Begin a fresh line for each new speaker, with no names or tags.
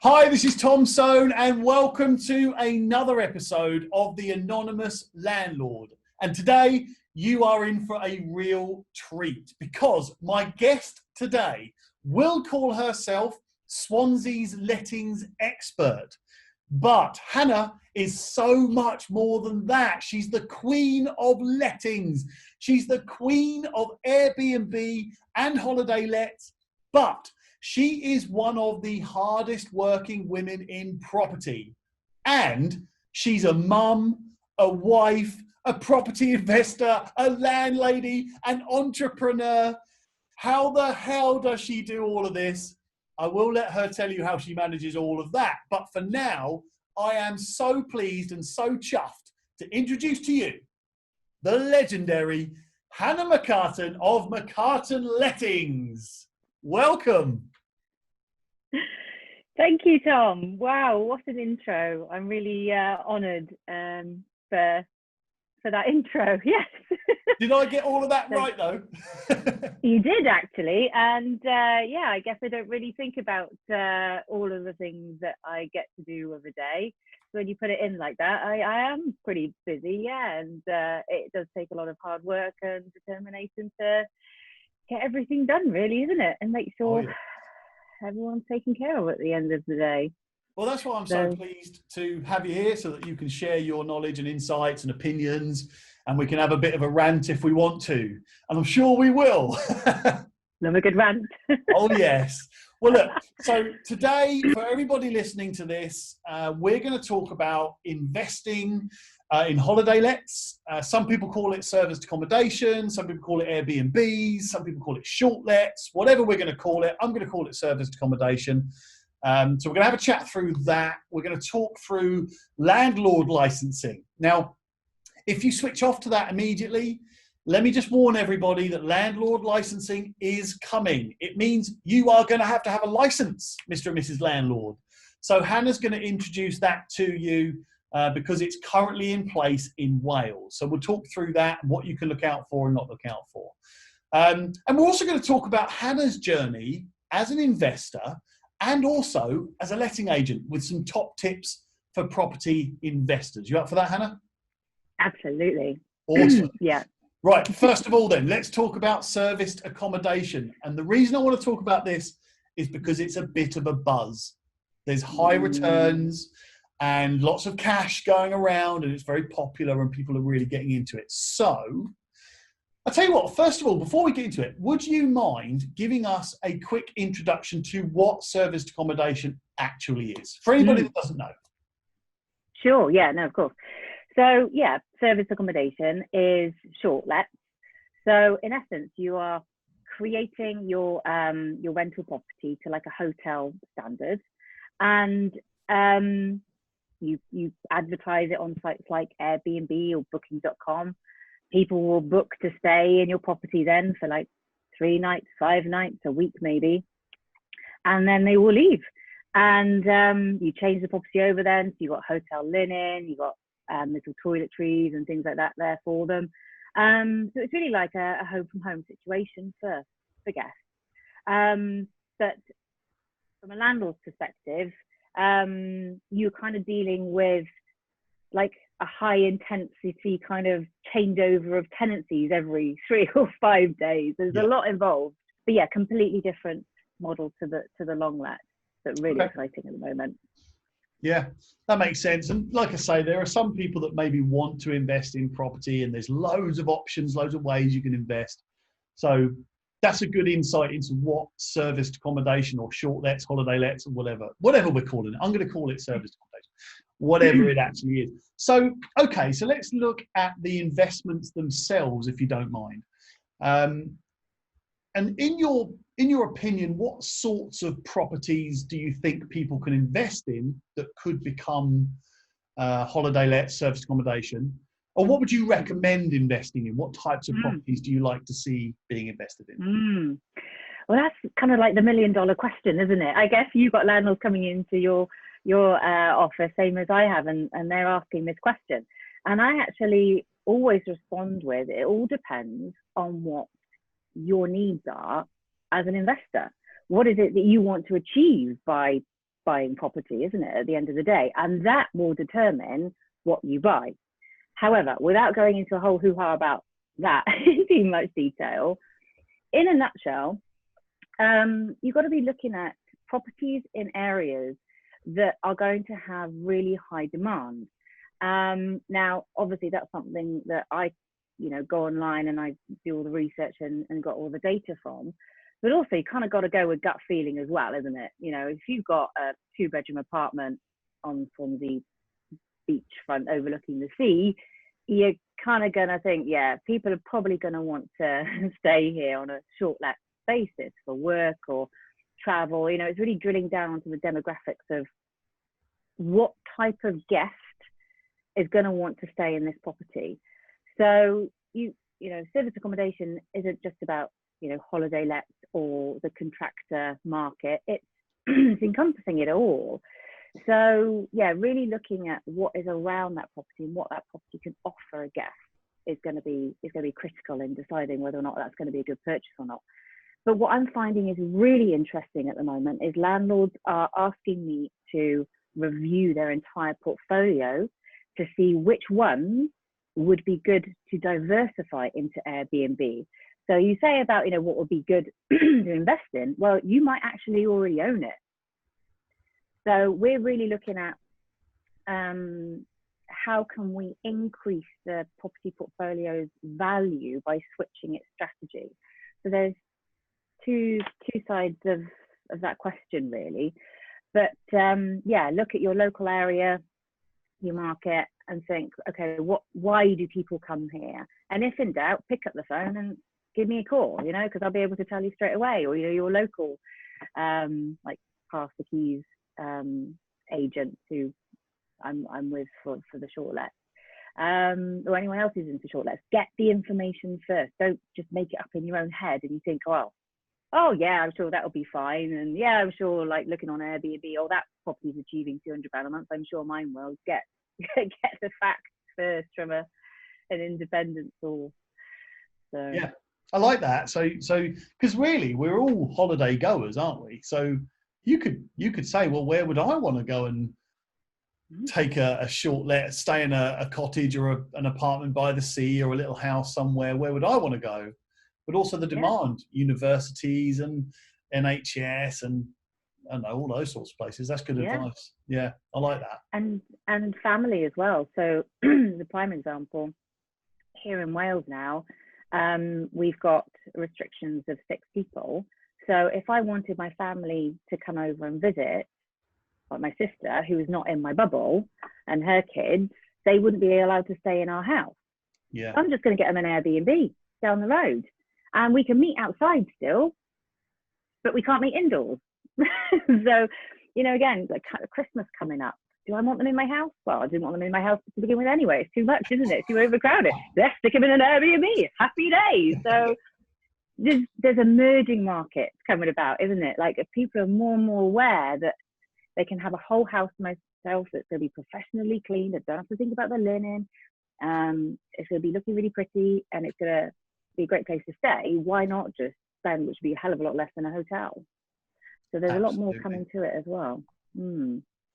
Hi, this is Tom Soane, and welcome to another episode of The Anonymous Landlord. And today, you are in for a real treat because my guest today will call herself Swansea's lettings expert. But Hannah is so much more than that. She's the queen of lettings. She's the queen of Airbnb and holiday lets, but she is one of the hardest working women in property. And she's a mum, a wife, a property investor, a landlady, an entrepreneur. How the hell does she do all of this? I will let her tell you how she manages all of that. But for now, I am so pleased and so chuffed to introduce to you the legendary Hannah McCartan of McCartan Lettings. Welcome.
Thank you, Tom. Wow, what an intro. I'm really honoured for that intro. Yes.
Did I get all of that right, though?
You did, actually. And yeah, I guess I don't really think about all of the things that I get to do of a day. So when you put it in like that, I am pretty busy, yeah. And it does take a lot of hard work and determination to get everything done, really, isn't it? And make sure everyone's taken care of at the end of the day.
Well, that's why I'm so pleased to have you here, so that you can share your knowledge and insights and opinions, and we can have a bit of a rant if we want to. And I'm sure we will.
Love a good rant.
Oh, yes. Well, look, so today, for everybody listening to this, we're going to talk about investing in holiday lets. Some people call it serviced accommodation. Some people call it Airbnbs. Some people call it short lets. Whatever we're going to call it, I'm going to call it serviced accommodation. So we're going to have a chat through that. We're going to talk through landlord licensing. Now, if you switch off to that immediately, let me just warn everybody that landlord licensing is coming. It means you are going to have a license, Mr. and Mrs. Landlord. So Hannah's going to introduce that to you because it's currently in place in Wales. So we'll talk through that and what you can look out for and not look out for. And we're also going to talk about Hannah's journey as an investor and also as a letting agent with some top tips for property investors. You up for that, Hannah?
Absolutely.
Awesome.
Yeah.
Right, first of all then, let's talk about serviced accommodation. And the reason I want to talk about this is because it's a bit of a buzz. There's high returns and lots of cash going around, and it's very popular and people are really getting into it. So, I'll tell you what, first of all, before we get into it, would you mind giving us a quick introduction to what serviced accommodation actually is, for anybody that doesn't know?
Sure, yeah, no, of course. So yeah, service accommodation is short lets. So in essence, you are creating your rental property to like a hotel standard, and you advertise it on sites like Airbnb or Booking.com. People will book to stay in your property then for like 3 nights, 5 nights, a week maybe, and then they will leave. And you change the property over then, so you've got hotel linen, you've got little toiletries and things like that there for them. So it's really like a home from home situation for guests. But from a landlord's perspective, you're kind of dealing with like a high intensity kind of changeover of tenancies every 3 or 5 days. There's a lot involved, but yeah, completely different model to the long let. But really exciting at the moment.
Yeah, that makes sense. And like I say, there are some people that maybe want to invest in property, and there's loads of options, loads of ways you can invest. So that's a good insight into what serviced accommodation or short lets, holiday lets, or whatever we're calling it. I'm going to call it serviced accommodation, whatever it actually is. So, okay, so let's look at the investments themselves, if you don't mind. And in your opinion, what sorts of properties do you think people can invest in that could become holiday let, serviced accommodation? Or what would you recommend investing in? What types of properties do you like to see being invested in?
Well, that's kind of like the $1 million question, isn't it? I guess you've got landlords coming into your office, same as I have, and they're asking this question. And I actually always respond with, it all depends on what your needs are as an investor. What is it that you want to achieve by buying property, isn't it, at the end of the day? And that will determine what you buy. However, without going into a whole hoo-ha about that in too much detail, in a nutshell, you've got to be looking at properties in areas that are going to have really high demand. Now, obviously, that's something that I, go online and I do all the research and got all the data from. But also, you kind of got to go with gut feeling as well, isn't it? If you've got a 2-bedroom apartment on the beachfront overlooking the sea, you're kind of going to think, yeah, people are probably going to want to stay here on a short-let basis for work or travel. It's really drilling down onto the demographics of what type of guest is going to want to stay in this property. So service accommodation isn't just about holiday lets or the contractor market. It's encompassing it all. So yeah, really looking at what is around that property and what that property can offer a guest is going to be critical in deciding whether or not that's going to be a good purchase or not. But what I'm finding is really interesting at the moment is landlords are asking me to review their entire portfolio to see which ones would be good to diversify into Airbnb. So you say about, what would be good to invest in. Well, you might actually already own it. So we're really looking at how can we increase the property portfolio's value by switching its strategy. So there's two sides of that question, really. But yeah, look at your local area, your market, and think, okay, why do people come here? And if in doubt, pick up the phone and give me a call, because I'll be able to tell you straight away. Or your local, like Pass the Keys agent who I'm with for the short let, or anyone else who's into short lets. Get the information first. Don't just make it up in your own head and you think, oh yeah, I'm sure that'll be fine. And yeah, I'm sure, like looking on Airbnb, that property's achieving £200 a month, I'm sure mine will. Get the facts first from an independent source. So
yeah, I like that. So because really we're all holiday goers, aren't we? So you could say, well, where would I want to go and take a short let, stay in a cottage or an apartment by the sea or a little house somewhere? Where would I want to go? But also the demand, universities and NHS and I don't know, all those sorts of places. That's good advice. Yeah, I like that.
And family as well. So the prime example, here in Wales now, we've got restrictions of 6 people. So if I wanted my family to come over and visit, like my sister, who is not in my bubble, and her kids, they wouldn't be allowed to stay in our house.
Yeah.
I'm just going to get them an Airbnb down the road. And we can meet outside still, but we can't meet indoors. So, again, like Christmas coming up. Do I want them in my house? Well, I didn't want them in my house to begin with anyway. It's too much, isn't it? It's too overcrowded. Let's stick them in an Airbnb. Happy days. So there's emerging markets coming about, isn't it? Like if people are more and more aware that they can have a whole house to myself that's going to be professionally cleaned. I don't have to think about the linen. It's going to be looking really pretty and it's going to be a great place to stay. Why not just spend, which would be a hell of a lot less than a hotel? So there's a lot more coming to it as well.